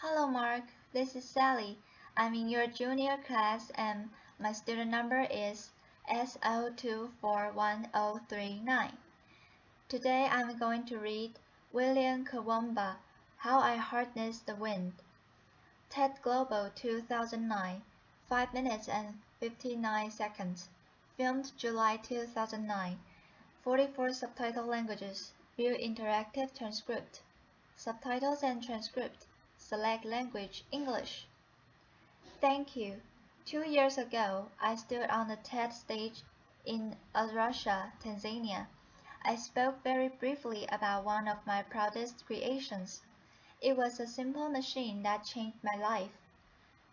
Hello Mark, this is Sally. I'm in your junior class and my student number is SO2411039. Today I'm going to read William Kamkwamba, How I Harnessed the Wind. TED Global 2009, 5 minutes and 59 seconds. Filmed July 2009. 44 subtitle languages. View interactive transcript. Subtitles and transcript. Select language English. Thank you. 2 years ago, I stood on the TED stage in Arusha, Tanzania. I spoke very briefly about one of my proudest creations. It was a simple machine that changed my life.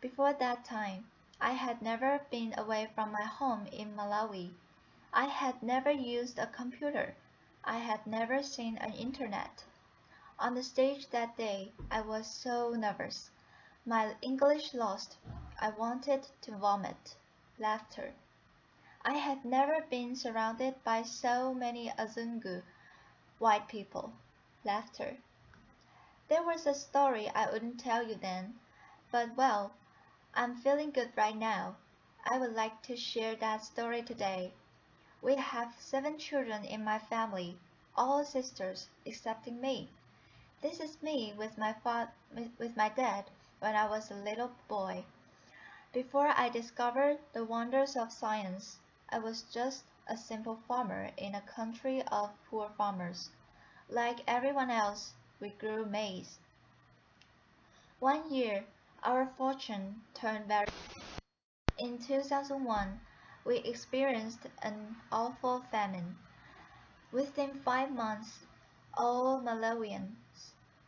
Before that time, I had never been away from my home in Malawi. I had never used a computer. I had never seen an internet. On the stage that day, I was so nervous. My English lost. I wanted to vomit. Laughter. I had never been surrounded by so many Azungu, white people. Laughter. There was a story I wouldn't tell you then, but well, I'm feeling good right now. I would like to share that story today. We have 7 children in my family, all sisters excepting me. This is me with my dad when I was a little boy. Before I discovered the wonders of science, I was just a simple farmer in a country of poor farmers. Like everyone else, we grew maize. One year, our fortune turned very. In 2001, we experienced an awful famine. Within 5 months, all Malawians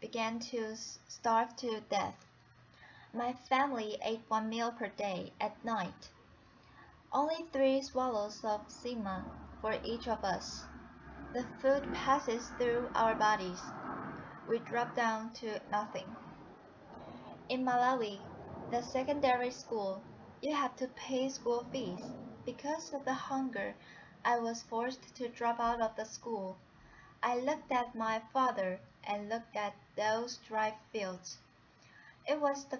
began to starve to death. My family ate 1 meal per day at night, only 3 swallows of sima for each of us. The food passes through our bodies. We drop down to nothing. In Malawi, the secondary school, you have to pay school fees. Because of the hunger, I was forced to drop out of the school. I looked at my father and looked at those dry fields. It was the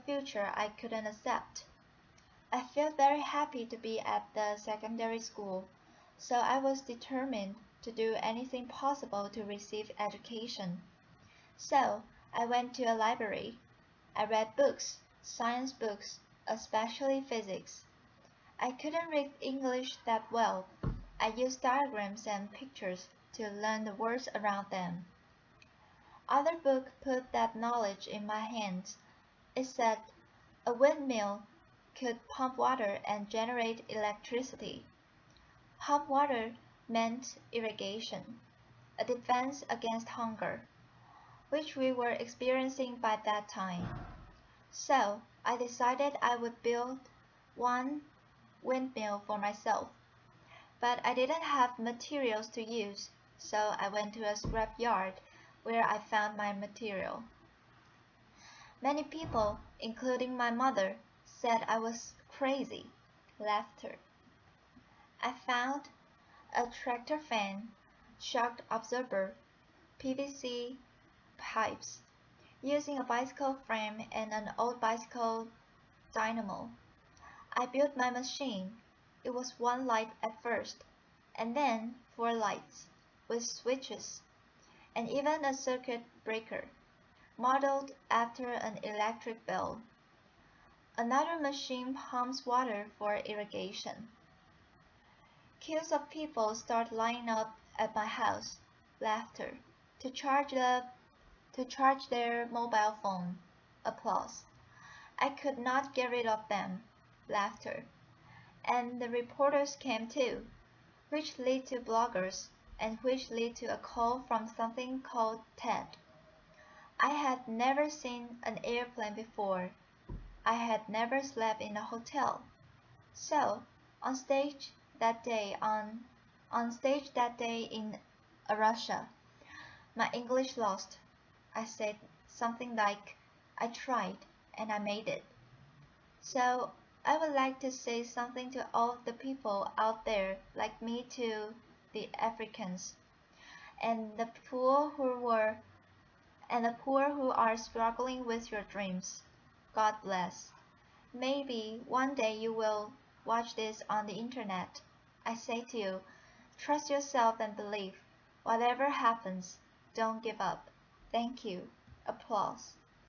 future I couldn't accept. I felt very happy to be at the secondary school, so I was determined to do anything possible to receive education. So I went to a library. I read books, science books, especially physics. I couldn't read English that well. I used diagrams and pictures to learn the words around them. Other book put that knowledge in my hands. It said a windmill could pump water and generate electricity. Pump water meant irrigation, a defense against hunger, which we were experiencing by that time. So I decided I would build one windmill for myself. But I didn't have materials to use, so I went to a scrap yard where I found my material. Many people, including my mother, said I was crazy. Laughter. I found a tractor fan, shock absorber, PVC pipes, using a bicycle frame and an old bicycle dynamo. I built my machine. It was one light at first, and then 4 lights, with switches, and even a circuit breaker, modeled after an electric bell. Another machine pumps water for irrigation. Queues of people start lining up at my house, laughter, to charge their mobile phone, applause. I could not get rid of them, laughter. And the reporters came too, which led to bloggers, and which led to a call from something called TED. I had never seen an airplane before. I had never slept in a hotel. So, on stage that day in Arusha, my English lost. I said something like, I tried and I made it. So, I would like to say something to all the people out there like me, to the Africans and the poor who were and the poor who are struggling with your dreams. God bless. Maybe one day you will watch this on the internet. I say to you, trust yourself and believe. Whatever happens, don't give up. Thank you. Applause.